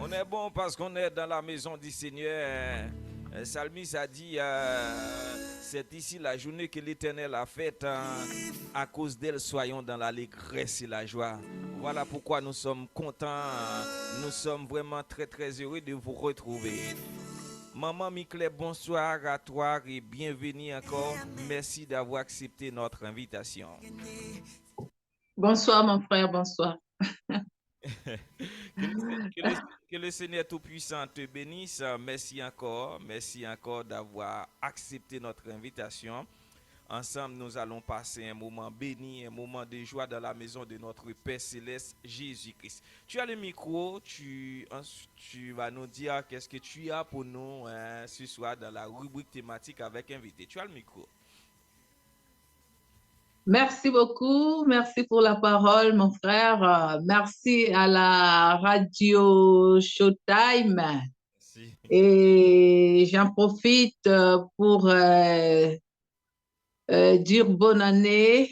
On est bon parce qu'on est dans la maison du Seigneur. Salmis a dit, c'est ici la journée que l'Éternel a faite. À cause d'elle, soyons dans l'allégresse et la joie. Voilà pourquoi nous sommes contents. Nous sommes vraiment très très heureux de vous retrouver. Maman Miclé, bonsoir à toi et bienvenue encore. Merci d'avoir accepté notre invitation. Bonsoir, mon frère, bonsoir. Que le, que le- que le Seigneur Tout-Puissant te bénisse. Merci encore. Merci encore d'avoir accepté notre invitation. Ensemble, nous allons passer un moment béni, un moment de joie dans la maison de notre Père Céleste, Jésus-Christ. Tu as le micro, tu vas nous dire qu'est-ce que tu as pour nous ce soir dans la rubrique thématique avec invité. Tu as le micro. Merci beaucoup. Merci pour la parole, mon frère. Merci à la radio Showtime. Si. Et j'en profite pour dire bonne année,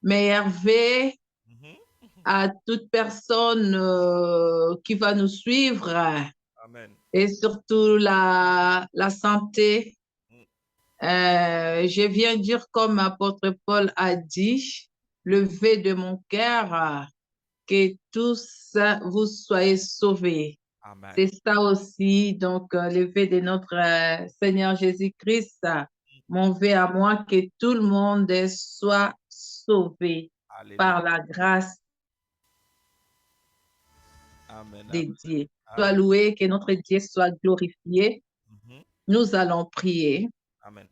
meilleurs vœux Mhm. à toute personne qui va nous suivre Amen. et surtout la santé. Mm. Je viens dire comme apôtre Paul a dit, levé de mon cœur, que tous vous soyez sauvés. Amen. C'est ça aussi, donc, levé de notre Seigneur Jésus-Christ, mon vœu à moi, que tout le monde soit sauvé Alléluia. par la grâce Amen. de Amen. Dieu. Soit Amen. loué, que notre Dieu soit glorifié. Mhm. Nous allons prier. Amen.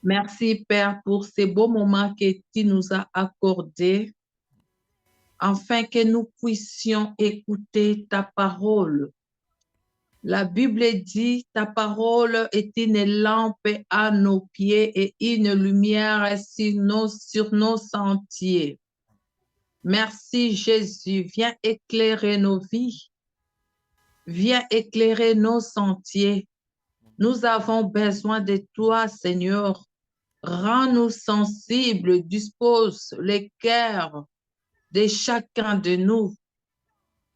Merci, Père, pour ces beaux moments que tu nous as accordés, afin que nous puissions écouter ta parole. La Bible dit, ta parole est une lampe à nos pieds et une lumière sur nos sentiers. Merci Jésus, viens éclairer nos vies, viens éclairer nos sentiers. Nous avons besoin de toi, Seigneur. Rends-nous sensibles, dispose les cœurs de chacun de nous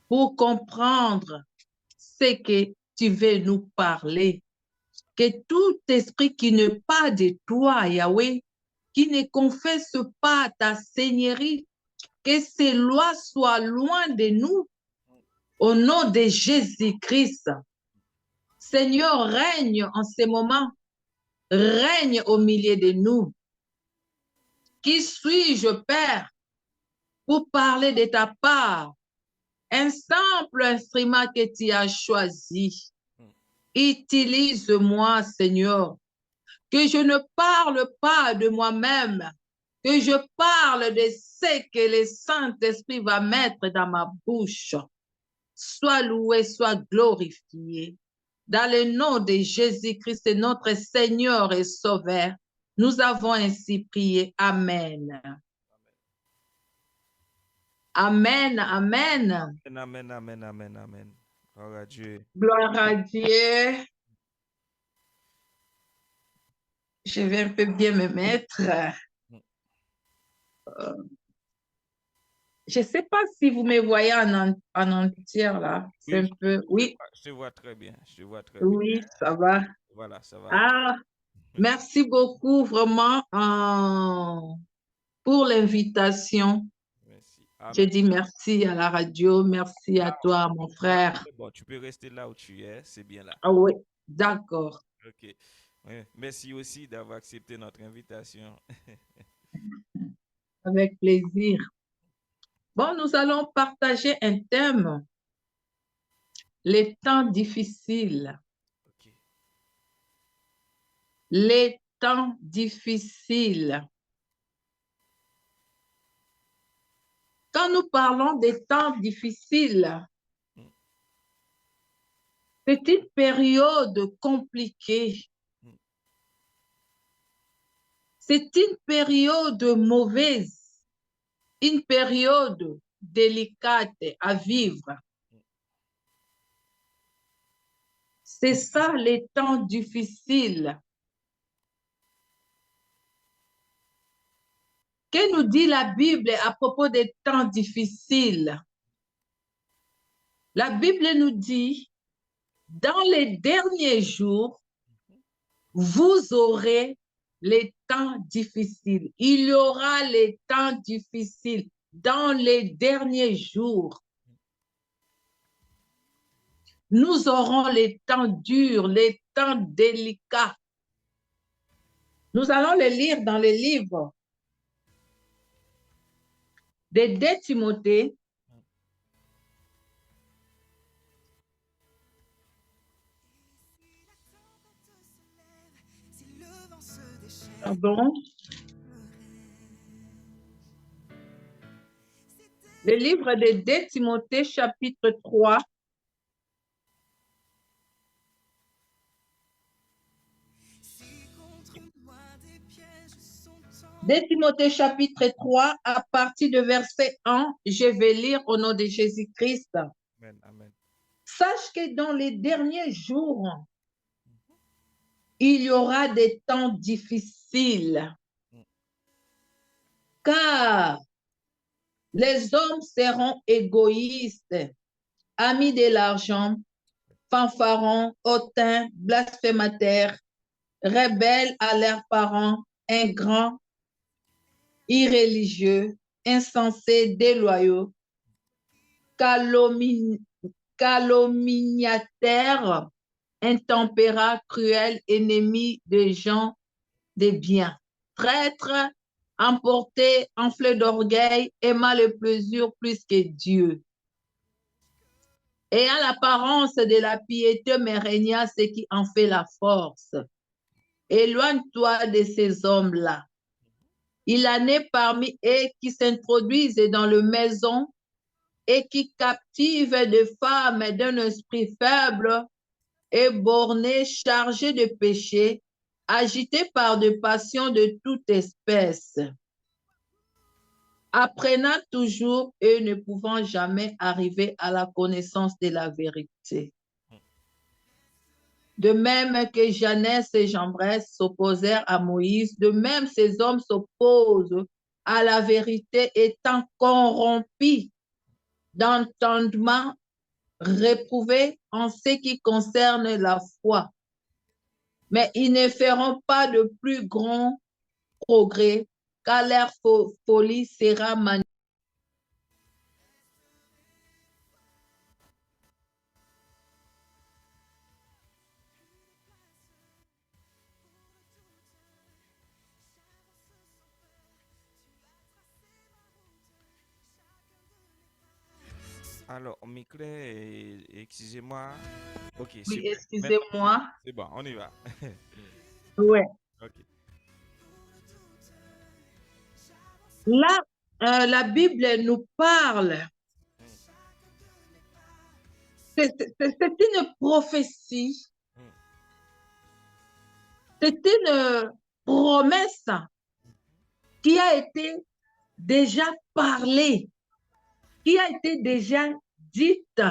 pour comprendre ce que tu veux nous parler. Que tout esprit qui n'est pas de toi, Yahweh, qui ne confesse pas ta Seigneurie, que ces lois soient loin de nous, au nom de Jésus-Christ. Seigneur, règne en ce moment, règne au milieu de nous. Qui suis-je, Père, pour parler de ta part? Un simple instrument que tu as choisi. Utilise-moi, Seigneur, que je ne parle pas de moi-même, que je parle de ce que le Saint-Esprit va mettre dans ma bouche. Sois loué, sois glorifié. Dans le nom de Jésus-Christ, notre Seigneur et Sauveur, nous avons ainsi prié. Amen. Amen, amen. Amen, amen, amen, amen. Gloire à Dieu. Gloire à Dieu. Je vais un peu bien me mettre. Je ne sais pas si vous me voyez en entière là. C'est Oui, un peu. Oui, je te vois très bien. Je te vois très bien. oui, ça va. Voilà, ça va. Ah, merci beaucoup vraiment pour l'invitation. Merci. Je Amen. dis merci à la radio, merci à Ah, toi, mon là, frère. c'est bon, tu peux rester là où tu es, c'est bien là. Ah oui, d'accord, Ok. Ouais. Merci aussi d'avoir accepté notre invitation. avec plaisir. Bon, nous allons partager un thème, les temps difficiles. Ok. Les temps difficiles. Quand nous parlons des temps difficiles, Mm, c'est une période compliquée. mm, C'est une période mauvaise, une période délicate à vivre. mm. C'est ça les temps difficiles. Que nous dit la Bible à propos des temps difficiles? La Bible nous dit, dans les derniers jours, vous aurez les temps difficiles. Il y aura les temps difficiles dans les derniers jours. Nous aurons les temps durs, les temps délicats. Nous allons les lire dans les livres de 2 Timothée. Pardon. Le livre de 2 Timothée, chapitre 3. De Timothée chapitre 3, à partir de verset 1, je vais lire au nom de Jésus-Christ. Amen, amen. Sache que dans les derniers jours, il y aura des temps difficiles, car les hommes seront égoïstes, amis de l'argent, fanfarons, hautains, blasphémateurs, rebelles à leurs parents, ingrats, irréligieux, insensés, déloyaux, calomniateurs, intempérats, cruels, ennemis des gens des biens, traîtres, emportés, enflés d'orgueil, aimant le plaisir plus que Dieu. Ayant l'apparence de la piété, mais régnant ce qui en fait la force. Éloigne-toi de ces hommes-là. Il en est parmi eux qui s'introduisent dans les maisons et qui captivent des femmes d'un esprit faible et bornées, chargées de péché, agitées par des passions de toute espèce, apprenant toujours et ne pouvant jamais arriver à la connaissance de la vérité. De même que Janès et Jambres s'opposèrent à Moïse, de même ces hommes s'opposent à la vérité, étant corrompus d'entendement, réprouvés en ce qui concerne la foi. Mais ils ne feront pas de plus grand progrès, car leur folie sera manifeste. Alors, Miclé, excusez-moi. Ok, Oui, super. excusez-moi. C'est bon, on y va. Ouais. Ok. Là, la Bible nous parle. C'est une prophétie. C'est une promesse qui a été déjà parlée, qui a été déjà dite.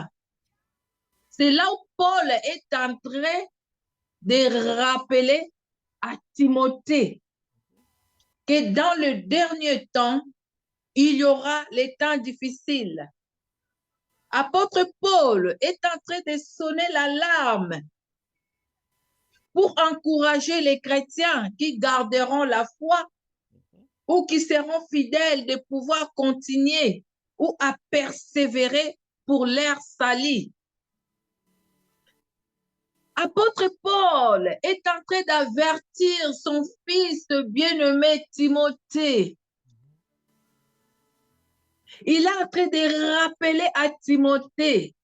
C'est là où Paul est en train de rappeler à Timothée que dans le dernier temps, il y aura les temps difficiles. Apôtre Paul est en train de sonner l'alarme pour encourager les chrétiens qui garderont la foi ou qui seront fidèles de pouvoir continuer ou à persévérer pour leur salut. Apôtre Paul est en train d'avertir son fils bien-aimé Timothée. Il est en train de rappeler à Timothée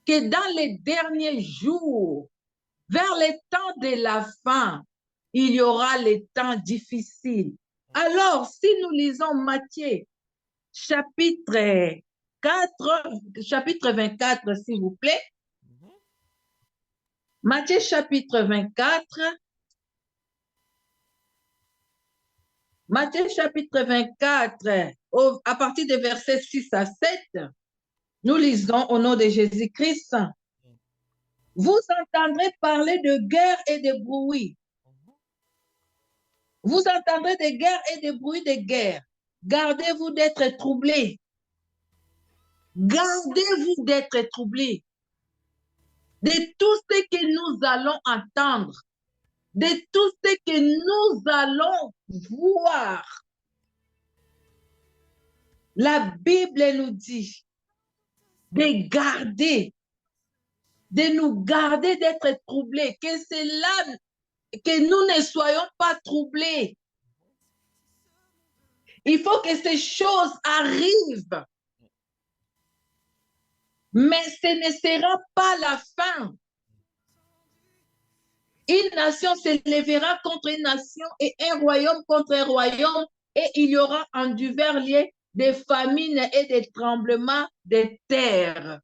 que dans les derniers jours, vers les temps de la fin, il y aura les temps difficiles. Alors, si nous lisons Matthieu, chapitre 24, s'il vous plaît. Matthieu, chapitre 24. Matthieu, chapitre 24, à partir de versets 6 à 7, nous lisons au nom de Jésus-Christ. Vous entendrez parler de guerre et de bruit. Vous entendrez de guerre et de bruit de guerre. Gardez-vous d'être troublés. Gardez-vous d'être troublés de tout ce que nous allons entendre, de tout ce que nous allons voir. La Bible nous dit de garder, de nous garder d'être troublés, que c'est là que nous ne soyons pas troublés. Il faut que ces choses arrivent. Mais ce ne sera pas la fin. Une nation s'élèvera contre une nation et un royaume contre un royaume, et il y aura en divers lieux des famines et des tremblements de terre.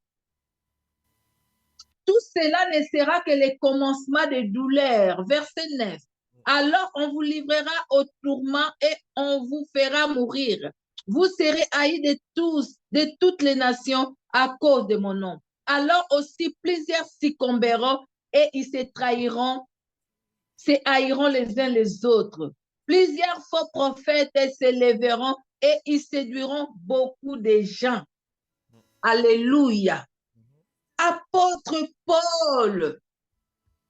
Tout cela ne sera que le commencement des douleurs. Verset 9. Alors on vous livrera au tourment et on vous fera mourir. Vous serez haïs de tous, de toutes les nations à cause de mon nom. Alors aussi plusieurs succomberont et ils se trahiront, se haïront les uns les autres. Plusieurs faux prophètes s'élèveront et ils séduiront beaucoup de gens. Alléluia. Apôtre Paul,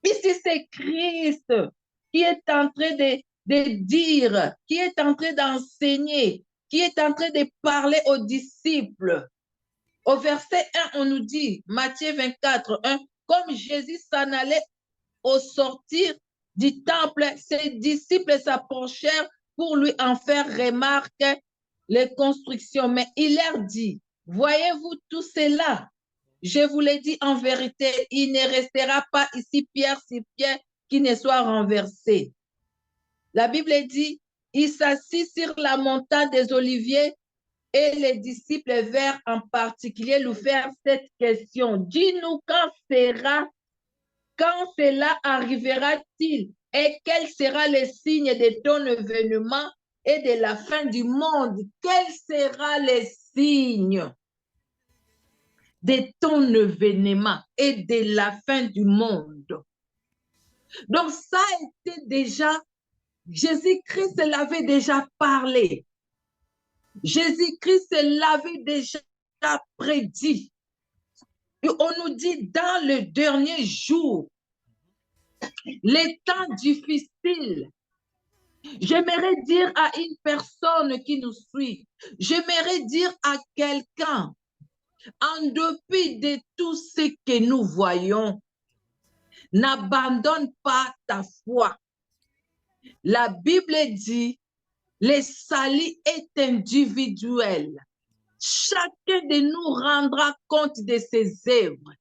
ici c'est Christ qui est en train de dire, qui est en train d'enseigner, qui est en train de parler aux disciples. Au verset 1, on nous dit, Matthieu 24, 1, comme Jésus s'en allait au sortir du temple, ses disciples s'approchèrent pour lui en faire remarque les constructions. Mais il leur dit, voyez-vous tout cela? Je vous l'ai dit en vérité, il ne restera pas ici pierre sur pierre qui ne soit renversé. La Bible dit, il s'assit sur la montagne des Oliviers et les disciples vinrent en particulier lui faire cette question. Dis-nous quand cela arrivera-t-il et quel sera le signe de ton événement et de la fin du monde? Quel sera le signe de ton événement et de la fin du monde? Donc ça a été déjà, Jésus-Christ l'avait déjà parlé. Jésus-Christ l'avait déjà prédit. Et on nous dit dans le dernier jour, les temps difficiles. J'aimerais dire à une personne qui nous suit, j'aimerais dire à quelqu'un, en dépit de tout ce que nous voyons, n'abandonne pas ta foi. La Bible dit, le salut est individuel. Chacun de nous rendra compte de ses œuvres.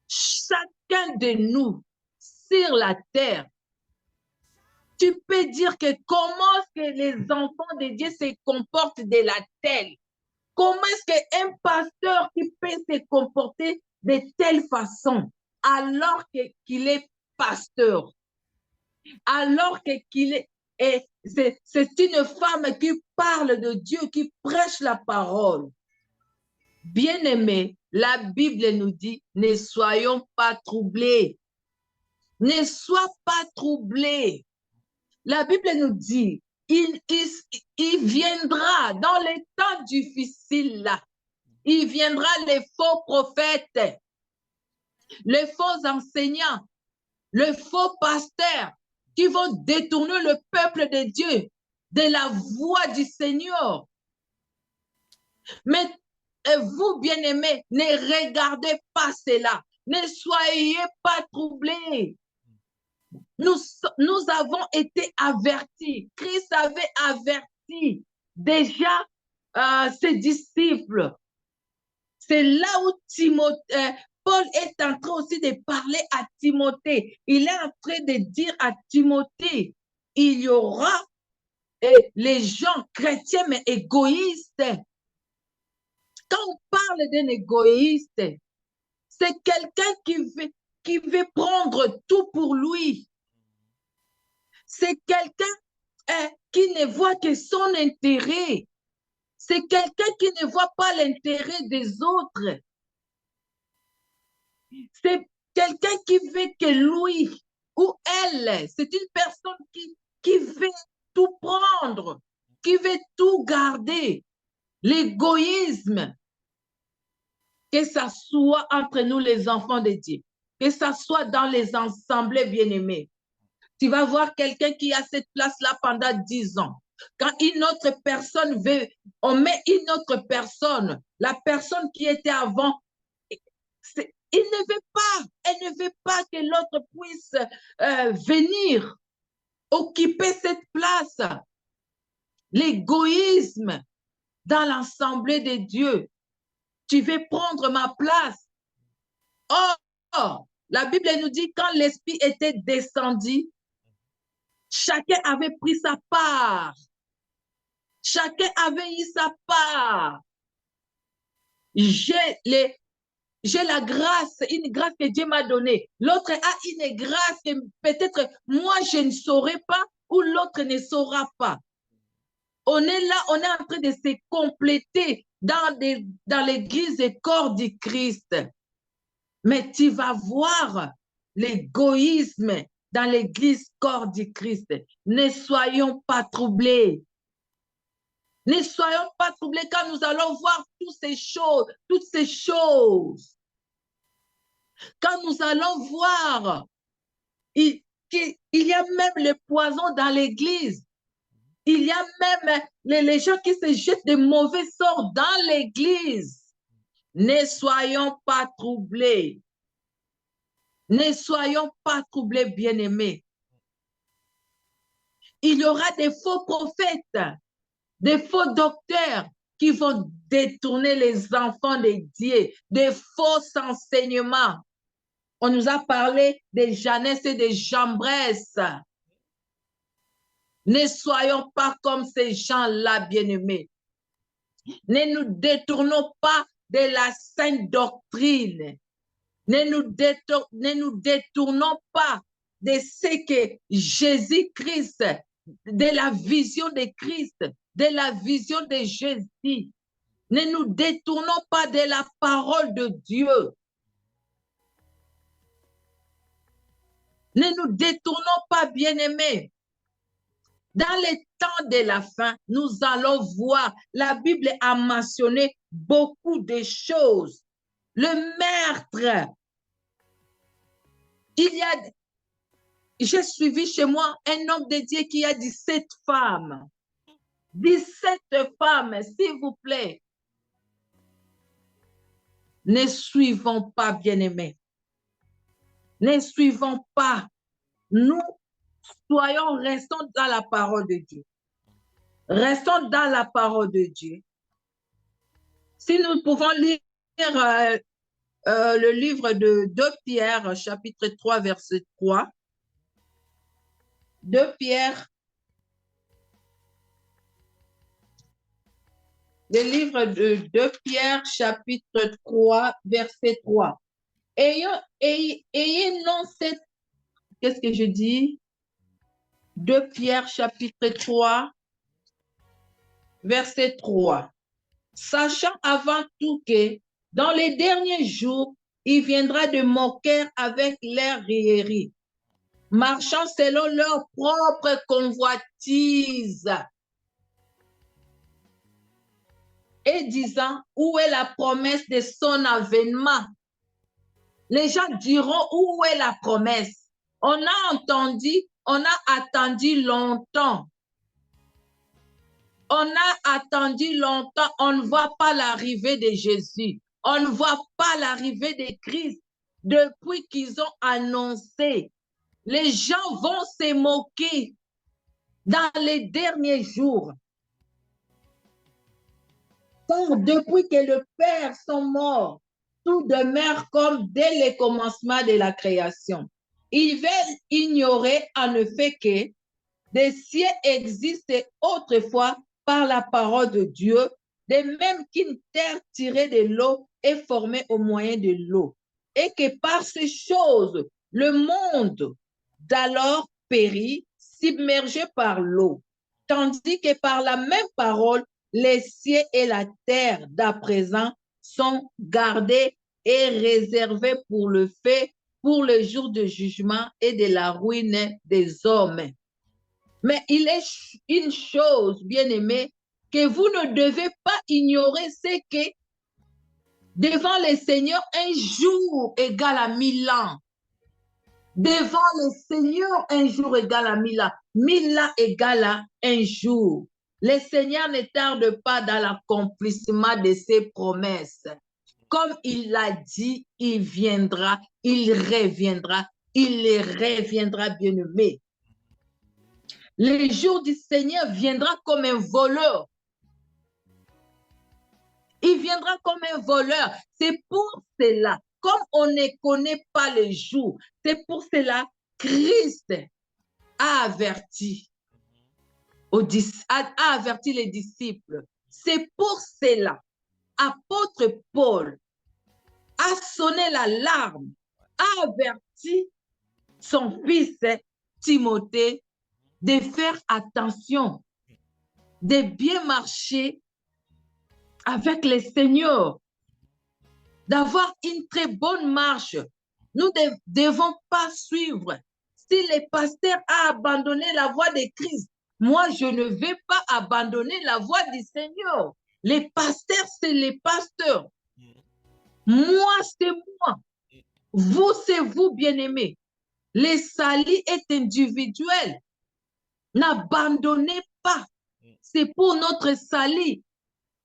Chacun de nous sur la terre. Tu peux dire que comment est-ce que les enfants de Dieu se comportent de la terre? Comment est-ce qu'un pasteur qui peut se comporter de telle façon alors qu'il est pasteur? Alors qu'il est, c'est une femme qui parle de Dieu, qui prêche la parole. Bien-aimés, la Bible nous dit, ne soyons pas troublés. Ne sois pas troublés. La Bible nous dit, il viendra dans les temps difficiles là. Il viendra les faux prophètes, les faux enseignants, les faux pasteurs qui vont détourner le peuple de Dieu de la voie du Seigneur. Mais vous, bien-aimés, ne regardez pas cela. Ne soyez pas troublés. Nous avons été avertis. Christ avait averti déjà ses disciples. C'est là où Paul est en train aussi de parler à Timothée. Il est en train de dire à Timothée, il y aura les gens chrétiens mais égoïstes. Quand on parle d'un égoïste, c'est quelqu'un qui veut prendre tout pour lui. C'est quelqu'un qui ne voit que son intérêt. C'est quelqu'un qui ne voit pas l'intérêt des autres. C'est quelqu'un qui veut que lui ou elle, c'est une personne qui veut tout prendre, qui veut tout garder. L'égoïsme. que ça soit entre nous les enfants de Dieu, que ça soit dans les assemblées bien-aimées. Tu vas voir quelqu'un qui a cette place-là pendant 10 ans. Quand une autre personne veut, on met une autre personne, la personne qui était avant, il ne veut pas, elle ne veut pas que l'autre puisse venir occuper cette place. L'égoïsme dans l'assemblée de Dieu. Tu veux prendre ma place. Oh, la Bible nous dit quand l'Esprit était descendu, chacun avait pris sa part. Chacun avait eu sa part. J'ai la grâce, une grâce que Dieu m'a donnée. L'autre a une grâce que peut-être moi je ne saurais pas ou l'autre ne saura pas. On est là, on est en train de se compléter dans l'église et corps du Christ. Mais tu vas voir l'égoïsme dans l'église corps du Christ. Ne soyons pas troublés. Ne soyons pas troublés quand nous allons voir toutes ces choses. Quand nous allons voir qu'il y a même le poison dans l'église. Il y a même les gens qui se jettent de mauvais sorts dans l'église. Ne soyons pas troublés. Ne soyons pas troublés, bien-aimés. Il y aura des faux prophètes, des faux docteurs qui vont détourner les enfants de Dieu, des faux enseignements. On nous a parlé de Jeannès et de Jambres. Ne soyons pas comme ces gens-là, bien-aimés. Ne nous détournons pas de la sainte doctrine. Ne nous détournons pas de ce que Jésus-Christ, de la vision de Christ, de la vision de Jésus. Ne nous détournons pas de la parole de Dieu. Ne nous détournons pas, bien-aimés. Dans les temps de la fin, nous allons voir, la Bible a mentionné beaucoup de choses. Le meurtre. J'ai suivi chez moi un homme de Dieu qui a 17 femmes. 17 femmes, s'il vous plaît. Ne suivons pas, bien-aimés. Ne suivons pas. Nous restons dans la parole de Dieu. Restons dans la parole de Dieu. Si nous pouvons lire le livre de 2 Pierre, chapitre 3, verset 3. 2 Pierre, le livre de 2 Pierre, chapitre 3, verset 3. Ayez non cette... Qu'est-ce que je dis? 2 Pierre, chapitre 3, verset 3. Sachant avant tout que dans les derniers jours, il viendra de moqueurs avec leurs rieries, marchant selon leur propre convoitise et disant, où est la promesse de son avènement? Les gens diront, où est la promesse? On a attendu longtemps. On a attendu longtemps, on ne voit pas l'arrivée de Jésus. On ne voit pas l'arrivée de Christ depuis qu'ils ont annoncé. Les gens vont se moquer dans les derniers jours. Car depuis que le Père sont morts, tout demeure comme dès le commencement de la création. Ils veulent ignorer en effet que des cieux existaient autrefois par la parole de Dieu, de même qu'une terre tirée de l'eau est formée au moyen de l'eau, et que par ces choses, le monde d'alors périt, submergé par l'eau, tandis que par la même parole, les cieux et la terre d'à présent sont gardés et réservés pour le fait, pour le jour de jugement et de la ruine des hommes. Mais il est une chose, bien-aimée, que vous ne devez pas ignorer, c'est que Devant le Seigneur, un jour égale à 1000 ans. Devant le Seigneur, un jour égale à 1000 ans. 1000 ans égale à un jour. Le Seigneur ne tarde pas dans l'accomplissement de ses promesses. Comme il l'a dit, il viendra, il reviendra, bien-aimé. Le jour du Seigneur viendra comme un voleur. Il viendra comme un voleur. C'est pour cela, comme on ne connaît pas le jour, c'est pour cela Christ a averti, les disciples. C'est pour cela, apôtre Paul a sonné l'alarme, a averti son fils Timothée de faire attention, de bien marcher avec le Seigneur, d'avoir une très bonne marche. Nous ne devons pas suivre. Si le pasteur a abandonné la voie de Christ, moi, je ne vais pas abandonner la voie du Seigneur. Les pasteurs, c'est les pasteurs. Moi, c'est moi. Vous, c'est vous, bien-aimés. Le salut est individuel. N'abandonnez pas. C'est pour notre salut.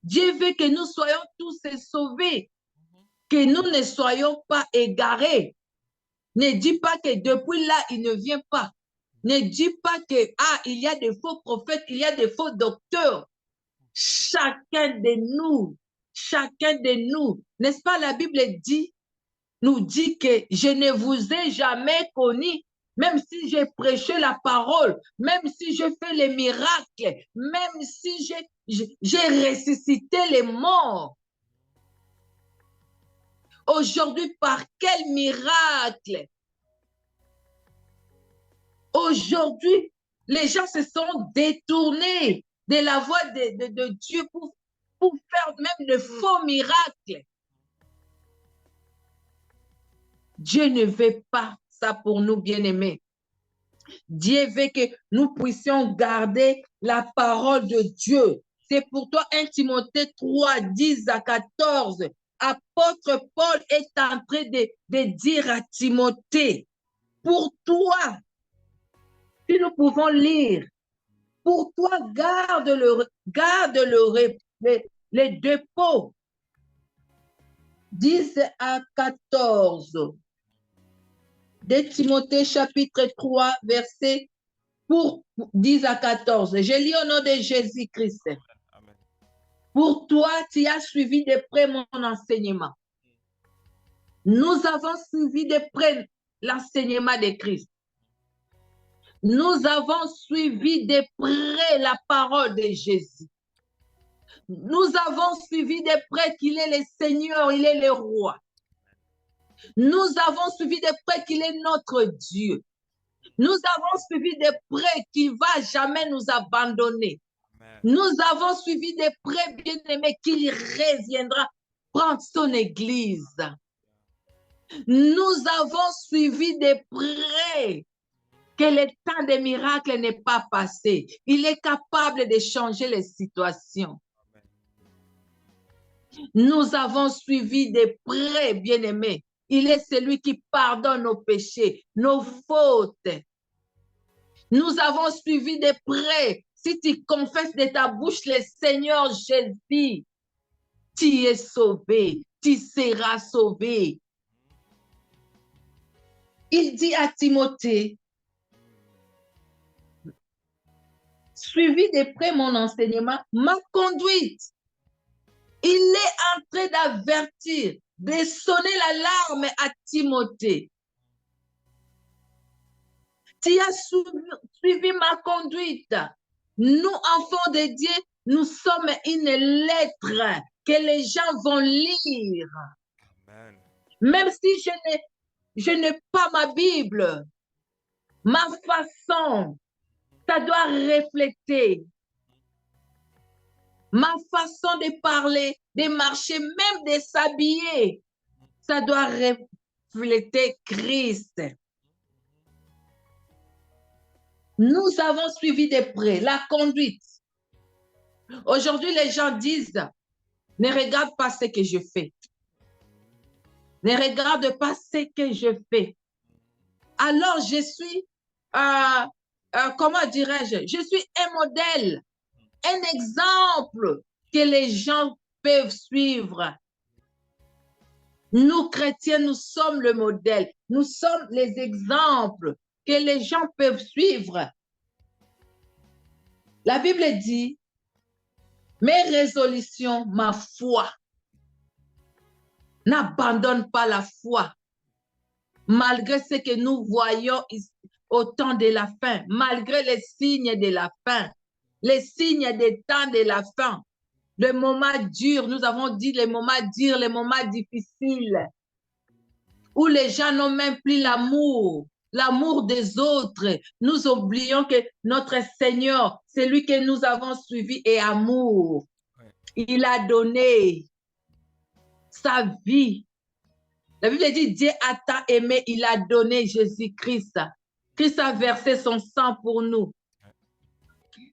Dieu veut que nous soyons tous sauvés, que nous ne soyons pas égarés. Ne dis pas que depuis là, il ne vient pas. Ne dis pas que, il y a des faux prophètes, il y a des faux docteurs. Chacun de nous, n'est-ce pas, la Bible nous dit que je ne vous ai jamais connu, même si j'ai prêché la parole, même si je fais les miracles, même si j'ai ressuscité les morts. Aujourd'hui, par quel miracle? Aujourd'hui, les gens se sont détournés de la voie de Dieu pour faire même de faux miracles. Dieu ne veut pas ça pour nous, bien-aimés. Dieu veut que nous puissions garder la parole de Dieu. C'est pour toi 1 Timothée 3, 10 à 14. Apôtre Paul est en train de dire à Timothée, pour toi, si nous pouvons lire, pour toi, garde les dépôts. 10 à 14. De Timothée chapitre 3, verset 10 à 14. Je lis au nom de Jésus-Christ. Pour toi, tu as suivi de près mon enseignement. Nous avons suivi de près l'enseignement de Christ. Nous avons suivi de près la parole de Jésus. Nous avons suivi de près qu'il est le Seigneur, il est le roi. Nous avons suivi de près qu'il est notre Dieu. Nous avons suivi de près qu'il ne va jamais nous abandonner. Amen. Nous avons suivi de près, bien-aimé, qu'il reviendra prendre son église. Nous avons suivi de près que le temps des miracles n'est pas passé. Il est capable de changer les situations. Nous avons suivi de près, bien-aimé. Il est celui qui pardonne nos péchés, nos fautes. Nous avons suivi de près. Si tu confesses de ta bouche le Seigneur Jésus, tu es sauvé, tu seras sauvé. Il dit à Timothée, suivi de près mon enseignement, ma conduite. Il est en train d'avertir, de sonner l'alarme à Timothée. Tu as suivi ma conduite. Nous, enfants de Dieu, nous sommes une lettre que les gens vont lire. Amen. Même si je n'ai pas ma Bible, ma façon, ça doit refléter. Ma façon de parler, de marcher, même de s'habiller, ça doit refléter Christ. Nous avons suivi de près la conduite. Aujourd'hui, les gens disent, ne regarde pas ce que je fais. Ne regarde pas ce que je fais. Alors, je suis, comment dirais-je, je suis un modèle, un exemple que les gens peuvent suivre. Nous, chrétiens, nous sommes le modèle. Nous sommes les exemples que les gens peuvent suivre. La Bible dit, mes résolutions, ma foi. N'abandonne pas la foi. Malgré ce que nous voyons au temps de la fin, malgré les signes de la fin, les signes des temps de la fin, le moment dur, nous avons dit les moments durs, les moments difficiles, où les gens n'ont même plus l'amour des autres. Nous oublions que notre Seigneur, celui que nous avons suivi, est amour. Il a donné sa vie. La Bible dit, Dieu a tant aimé, il a donné Jésus-Christ. Christ a versé son sang pour nous.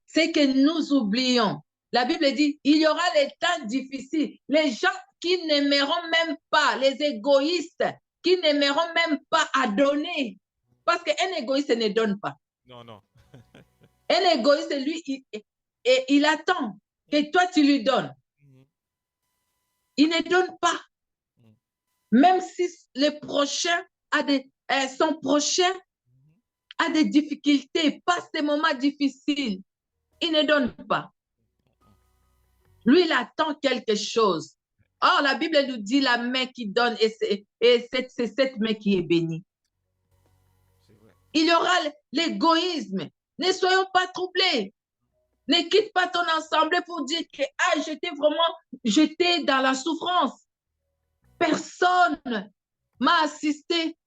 C'est que nous oublions. La Bible dit, il y aura les temps difficiles. Les gens qui n'aimeront même pas, les égoïstes, qui n'aimeront même pas à donner. Parce qu'un égoïste ne donne pas. Non, non. Un égoïste, lui, il attend que toi, tu lui donnes. Il ne donne pas. Même si le prochain son prochain a des difficultés, passe des moments difficiles, il ne donne pas. Lui, il attend quelque chose. Or, la Bible nous dit la main qui donne et c'est cette main qui est bénie. Il y aura l'égoïsme. Ne soyons pas troublés. Ne quitte pas ton ensemble pour dire que j'étais dans la souffrance. Personne m'a assisté.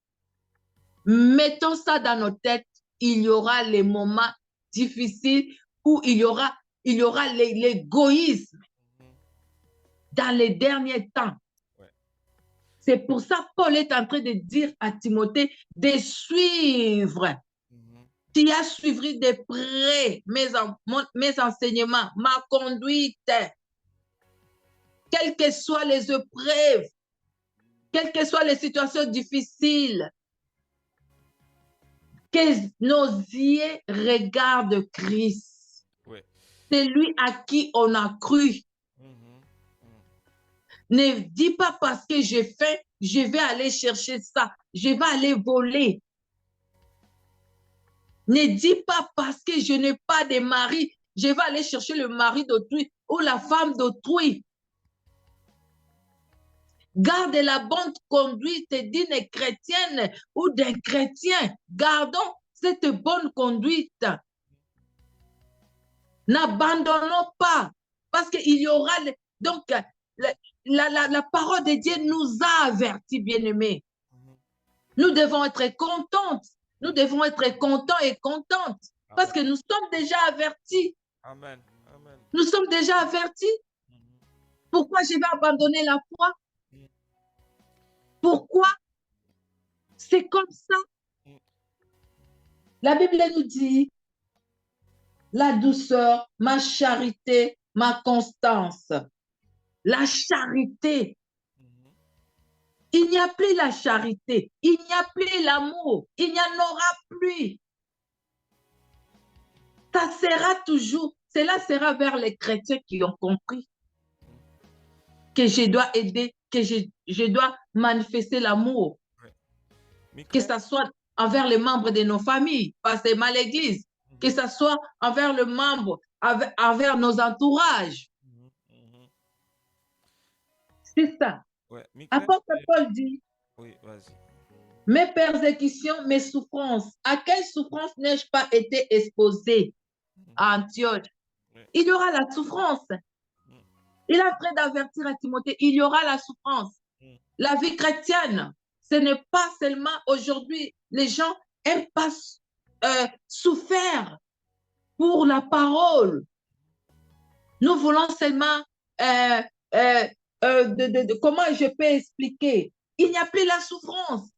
Mettons ça dans nos têtes. Il y aura les moments difficiles où il y aura l'égoïsme dans les derniers temps. C'est pour ça que Paul est en train de dire à Timothée de suivre. Tu as suivi de près mes enseignements, ma conduite, quelles que soient les épreuves, quelles que soient les situations difficiles. Que nos yeux regardent Christ. Oui. C'est lui à qui on a cru. Ne dis pas parce que j'ai faim, je vais aller chercher ça, je vais aller voler. Ne dis pas parce que je n'ai pas de mari, je vais aller chercher le mari d'autrui ou la femme d'autrui. Garde la bonne conduite d'une chrétienne ou d'un chrétien. Gardons cette bonne conduite. N'abandonnons pas parce qu'il y aura... Donc, la parole de Dieu nous a avertis, bien-aimés. Nous devons être contentes. Nous devons être contents et contentes parce que nous sommes déjà avertis. Amen. Amen. Nous sommes déjà avertis. Pourquoi je vais abandonner la foi? Pourquoi? C'est comme ça. La Bible nous dit la douceur, ma charité, ma constance. La charité. Il n'y a plus la charité. Il n'y a plus l'amour. Il n'y en aura plus. Ça sera toujours, cela sera vers les chrétiens qui ont compris que je dois aider, que je dois manifester l'amour. Que ce soit envers les membres de nos familles, pas seulement à l'église, que ce soit envers le membre, envers nos entourages. C'est ça. Ouais, apôtre Paul dit, oui, mes persécutions, mes souffrances, à quelle souffrance n'ai-je pas été exposé à Antioche? Il y aura la souffrance. Il a prêt d'avertir à Timothée, il y aura la souffrance. La vie chrétienne, ce n'est pas seulement aujourd'hui, les gens n'aiment pas souffrir pour la parole. Nous voulons seulement, comment je peux expliquer? Il n'y a plus la souffrance.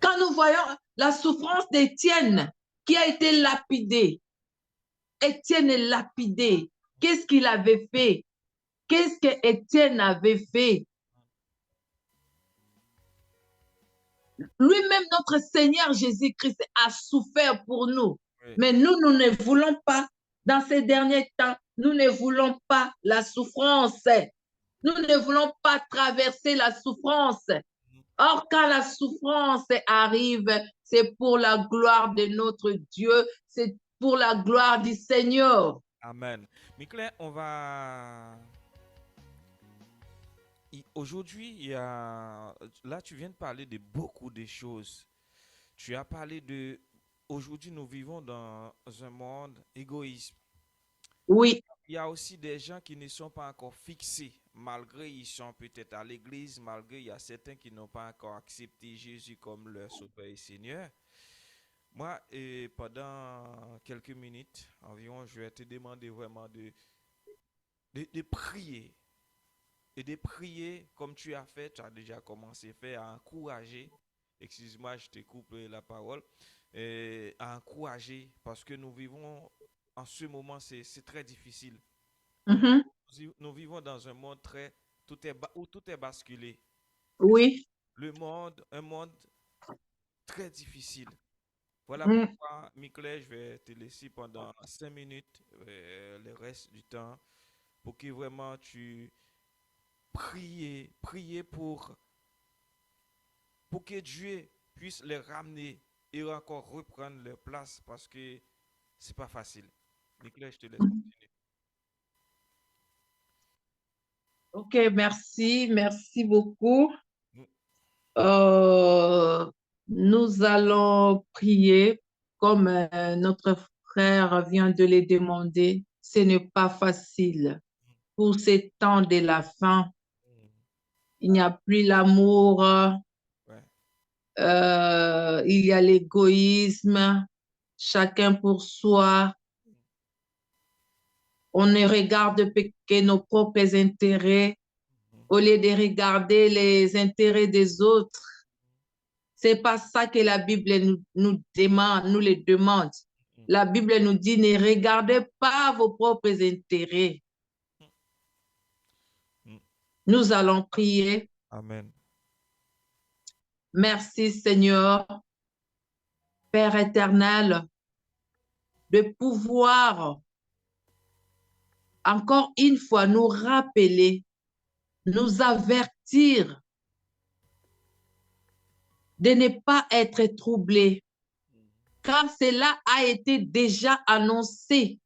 Quand nous voyons la souffrance d'Étienne qui a été lapidé, Étienne est lapidé. Qu'est-ce qu'il avait fait? Qu'est-ce que Étienne avait fait? Lui-même, notre Seigneur Jésus-Christ a souffert pour nous. Oui. Mais nous ne voulons pas, dans ces derniers temps, nous ne voulons pas la souffrance. Nous ne voulons pas traverser la souffrance. Or, quand la souffrance arrive, c'est pour la gloire de notre Dieu, c'est pour la gloire du Seigneur. Amen. Michel, on va... Aujourd'hui, là, tu viens de parler de beaucoup de choses. Tu as parlé de... Aujourd'hui, nous vivons dans un monde égoïste. Oui. Il y a aussi des gens qui ne sont pas encore fixés, malgré ils sont peut-être à l'église, malgré il y a certains qui n'ont pas encore accepté Jésus comme leur sauveur et Seigneur. Moi, pendant quelques minutes environ, je vais te demander vraiment de prier. Et de prier comme tu as fait, tu as déjà commencé à faire, à encourager. Excuse-moi, je te coupe la parole. À encourager, parce que nous vivons en ce moment, c'est très difficile. Mhm. Nous vivons dans un monde où tout est basculé. Oui. Un monde très difficile. Voilà Mm. pourquoi, Michel, je vais te laisser pendant 5 minutes, le reste du temps, pour que vraiment tu pries pour que Dieu puisse les ramener et encore reprendre leur place parce que c'est pas facile. Michel, je te laisse continuer. OK, merci. Merci beaucoup. Mm. Nous allons prier comme notre frère vient de le demander. Ce n'est pas facile. Pour ces temps de la fin, Mm. il n'y a plus l'amour, Ouais. il y a l'égoïsme, chacun pour soi. On ne regarde que nos propres intérêts au lieu de regarder les intérêts des autres. C'est pas ça que la Bible nous demande, nous les demande. La Bible nous dit, ne regardez pas vos propres intérêts. Mm. Nous allons prier. Amen. Merci Seigneur, Père éternel, de pouvoir encore une fois nous rappeler, nous avertir de ne pas être troublés, car cela a été déjà annoncé.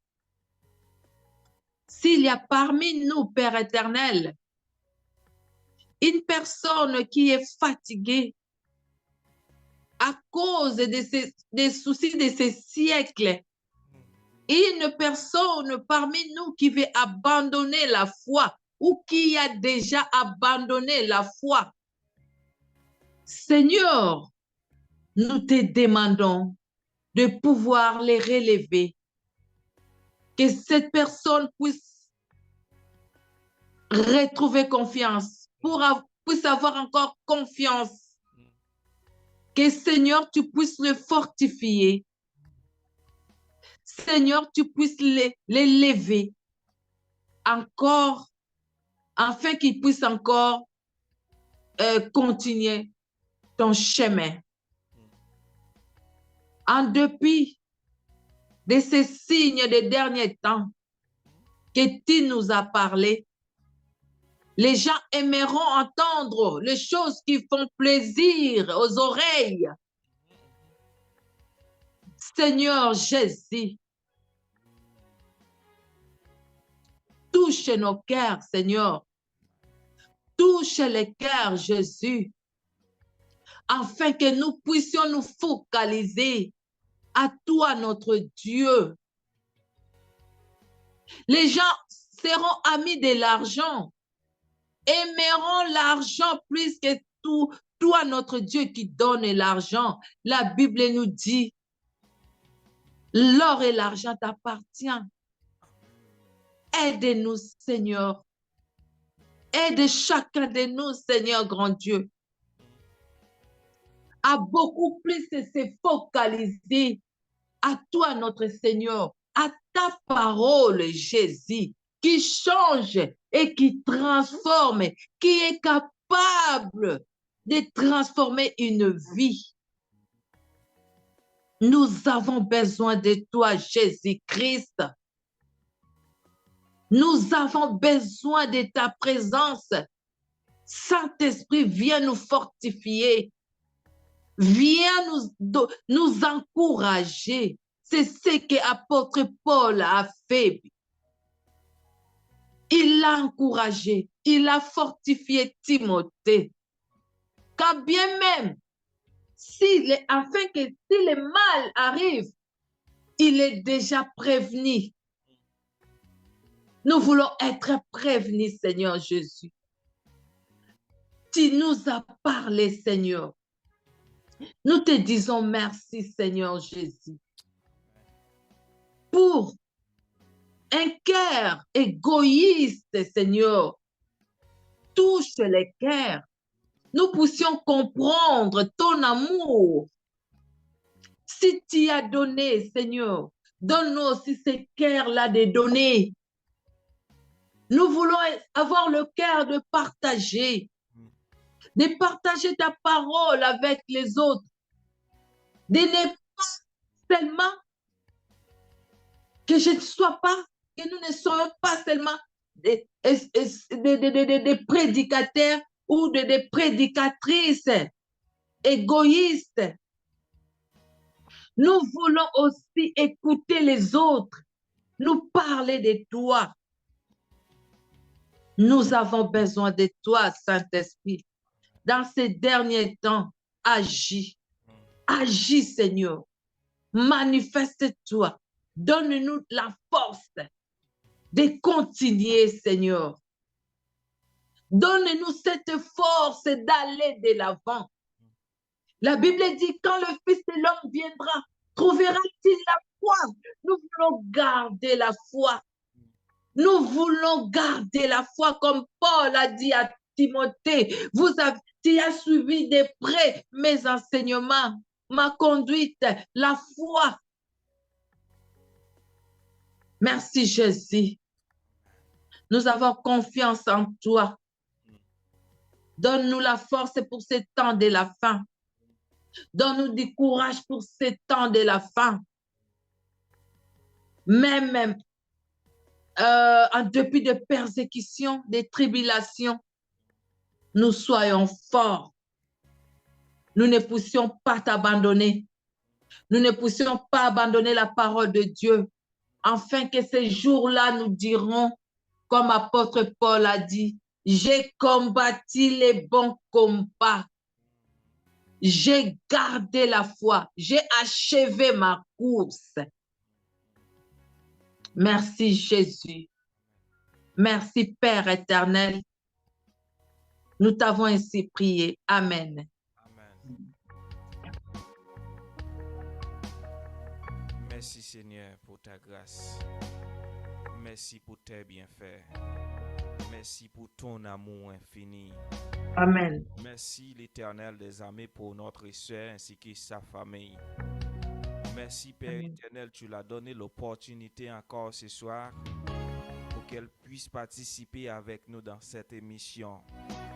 S'il y a parmi nous, Père éternel, une personne qui est fatiguée à cause des soucis de ces siècles, une personne parmi nous qui veut abandonner la foi ou qui a déjà abandonné la foi, Seigneur, nous te demandons de pouvoir les relever, que cette personne puisse retrouver confiance, puisse avoir encore confiance, que Seigneur, tu puisses le fortifier, Seigneur, tu puisses les lever encore, afin qu'ils puissent encore continuer ton chemin. En dépit de ces signes des derniers temps que tu nous as parlé, les gens aimeront entendre les choses qui font plaisir aux oreilles. Seigneur Jésus, touche nos cœurs, Seigneur. Touche les cœurs, Jésus, afin que nous puissions nous focaliser à toi, notre Dieu. Les gens seront amis de l'argent, aimeront l'argent plus que tout. Toi, notre Dieu qui donne l'argent, la Bible nous dit, l'or et l'argent t'appartiennent. Aide-nous, Seigneur. Aide chacun de nous, Seigneur grand Dieu, à beaucoup plus se focaliser à toi, notre Seigneur, à ta parole, Jésus, qui change et qui transforme, qui est capable de transformer une vie. Nous avons besoin de toi, Jésus-Christ. Nous avons besoin de ta présence. Saint-Esprit, viens nous fortifier. Viens nous encourager. C'est ce que l'apôtre Paul a fait. Il l'a encouragé. Il a fortifié Timothée. Quand bien même, afin que si le mal arrive, il est déjà prévenu. Nous voulons être prévenus, Seigneur Jésus. Tu nous as parlé, Seigneur. Nous te disons merci, Seigneur Jésus, pour un cœur égoïste, Seigneur. Touche les cœurs. Nous puissions comprendre ton amour. Si tu as donné, Seigneur, donne-nous aussi ce cœur-là de donner. Nous voulons avoir le cœur de partager ta parole avec les autres, de ne pas seulement que nous ne soyons pas seulement des prédicateurs ou des prédicatrices égoïstes. Nous voulons aussi écouter les autres, nous parler de toi. Nous avons besoin de toi, Saint-Esprit. Dans ces derniers temps, agis. Agis, Seigneur. Manifeste-toi. Donne-nous la force de continuer, Seigneur. Donne-nous cette force d'aller de l'avant. La Bible dit, quand le Fils de l'homme viendra, trouvera-t-il la foi? Nous voulons garder la foi. Nous voulons garder la foi comme Paul a dit à Timothée. Tu as suivi de près mes enseignements, ma conduite, la foi. Merci Jésus. Nous avons confiance en toi. Donne-nous la force pour ce temps de la fin. Donne-nous du courage pour ce temps de la fin. Même en dépit de persécutions, de tribulations, nous soyons forts. Nous ne puissions pas t'abandonner. Nous ne puissions pas abandonner la parole de Dieu. Afin que ces jours-là, nous dirons, comme apôtre Paul a dit, j'ai combattu les bons combats. J'ai gardé la foi. J'ai achevé ma course. Merci Jésus. Merci Père éternel. Nous t'avons ainsi prié. Amen. Amen. Merci Seigneur pour ta grâce. Merci pour tes bienfaits. Merci pour ton amour infini. Amen. Merci l'Éternel des armées pour notre soeur ainsi que sa famille. Merci Père Amen. éternel, tu l'as donné l'opportunité encore ce soir pour qu'elle puisse participer avec nous dans cette émission.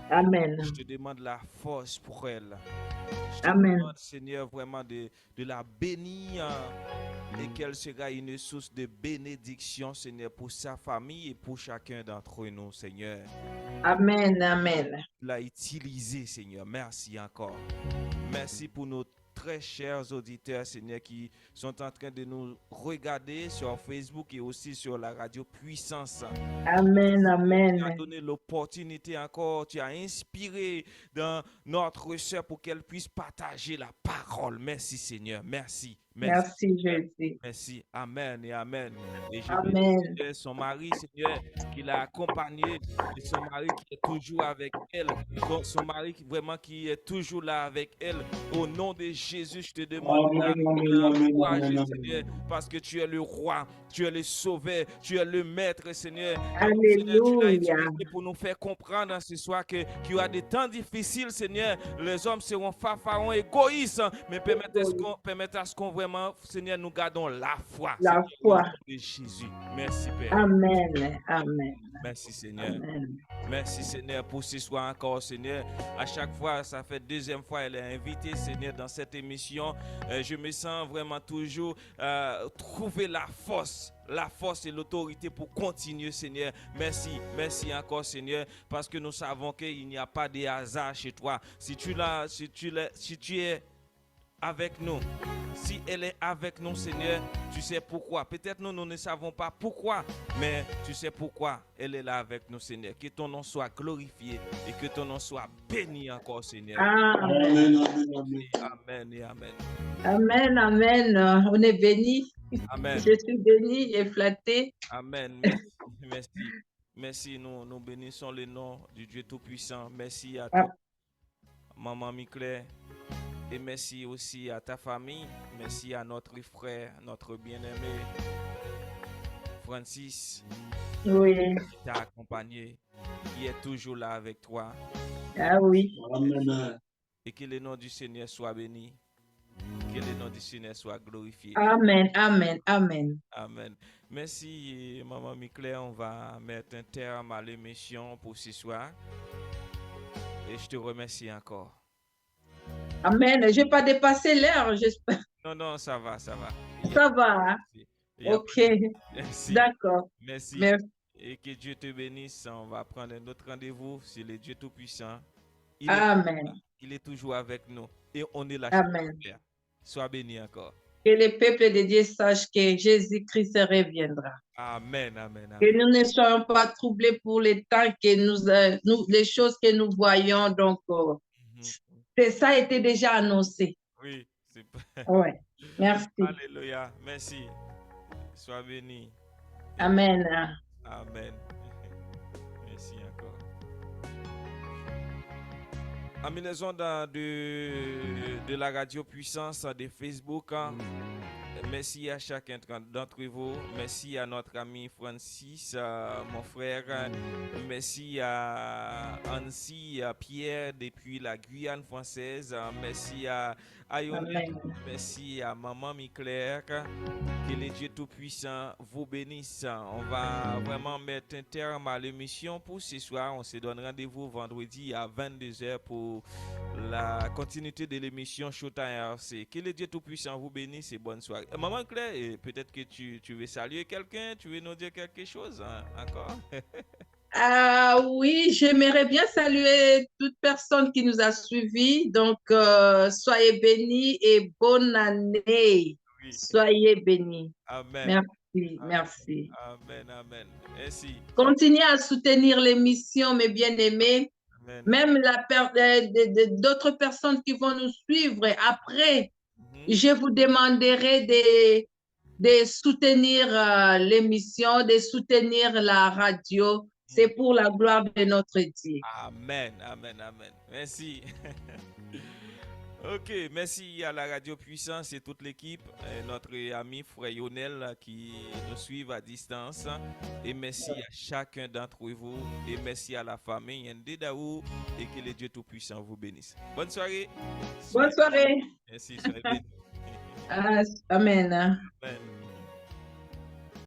Amen. Je te demande la force pour elle. Je te Amen. demande, Seigneur, vraiment de la bénir et qu'elle sera une source de bénédiction, Seigneur, pour sa famille et pour chacun d'entre nous, Seigneur. Amen. Amen. Tu l'as utilisé, Seigneur. Merci encore. Merci pour nos très chers auditeurs, Seigneur, qui sont en train de nous regarder sur Facebook et aussi sur la radio Puissance. Amen. Amen. Tu as donné l'opportunité encore, tu as inspiré dans notre sœur pour qu'elle puisse partager la parole. Merci Seigneur, merci. Merci Jésus. Merci, amen et amen. Et je Amen. bénis son mari, Seigneur, qui l'a accompagné, et son mari qui est toujours avec elle, son mari vraiment qui est toujours là avec elle. Au nom de Jésus, je te demande courage, Seigneur, parce que tu es le roi, tu es le sauveur, tu es le maître, Seigneur. Seigneur, tu l'as utilisé pour nous faire comprendre ce soir qu'il y a des temps difficiles, Seigneur. Les hommes seront fanfarons, égoïstes, mais permettre à ce qu'on vraiment, Seigneur, nous gardons la foi. La Seigneur, au foi. nom de Jésus. Merci, Père. Amen. Amen. Merci, Seigneur. Amen. Merci Seigneur pour ce soir encore Seigneur. À chaque fois, ça fait deuxième fois elle est invitée Seigneur dans cette émission. Je me sens vraiment toujours trouver la force et l'autorité pour continuer Seigneur. Merci, merci encore Seigneur parce que nous savons qu'il n'y a pas de hasard chez toi. Si tu es avec nous. Si elle est avec nous, Seigneur, tu sais pourquoi. Peut-être nous ne savons pas pourquoi, mais tu sais pourquoi elle est là avec nous, Seigneur. Que ton nom soit glorifié et que ton nom soit béni encore, Seigneur. Amen. Amen et amen. Amen, amen. On est béni. Amen. Je suis béni et flatté. Amen. Merci. Merci. Merci. Nous bénissons le nom du Dieu Tout-Puissant. Merci à toi, Maman Miclé. Et merci aussi à ta famille. Merci à notre frère, notre bien-aimé Francis. Oui. Qui t'a accompagné, qui est toujours là avec toi. Ah oui. Amen. Et que le nom du Seigneur soit béni. Que le nom du Seigneur soit glorifié. Amen, amen, amen. Amen. Merci, Maman Miclé. On va mettre un terme à l'émission pour ce soir. Et je te remercie encore. Amen. Je n'ai pas dépassé l'heure, j'espère. Non, ça va. Ça va. Hein? Ok. Merci. D'accord. Merci. Et que Dieu te bénisse. On va prendre un autre rendez-vous. C'est le Dieu Tout-Puissant. Amen. Il est toujours avec nous. Et on est là. Amen. Sois béni encore. Que le peuple de Dieu sache que Jésus-Christ reviendra. Amen. Que nous ne soyons pas troublés pour les temps que les choses que nous voyons. Donc, ça a été déjà annoncé. Oui, c'est pas. Ouais. Merci. Alléluia. Merci. Sois béni. Amen. Amen. Merci encore. Amis les ondes de la radio puissance de Facebook. Merci à chacun d'entre vous. Merci à notre ami Francis, mon frère. Merci à Annecy, à Pierre depuis la Guyane française. Merci à Ayonel. Merci à Maman Miclair. Que le Dieu Tout-Puissant vous bénisse. On va vraiment mettre un terme à l'émission pour ce soir. On se donne rendez-vous vendredi à 22h pour la continuité de l'émission Showtime RC. Que le Dieu Tout-Puissant vous bénisse et bonne soirée. Maman Claire, peut-être que tu veux saluer quelqu'un, tu veux nous dire quelque chose encore? Oui, j'aimerais bien saluer toute personne qui nous a suivis. Donc, soyez bénis et bonne année. Oui. Soyez bénis. Amen. Merci. Amen. Merci. Continuez à soutenir l'émission, mes bien-aimés. Amen. Même d'autres personnes qui vont nous suivre après, je vous demanderai de soutenir l'émission, de soutenir la radio. C'est pour la gloire de notre Dieu. Amen. Merci. Ok, merci à la Radio Puissance et toute l'équipe, notre ami Frère Yonel qui nous suit à distance. Et merci à chacun d'entre vous. Et merci à la famille Ndedaou et que le Dieu Tout-Puissant vous bénisse. Bonne soirée. Bonne soirée. Merci, soyez bénis. Amen. Amen.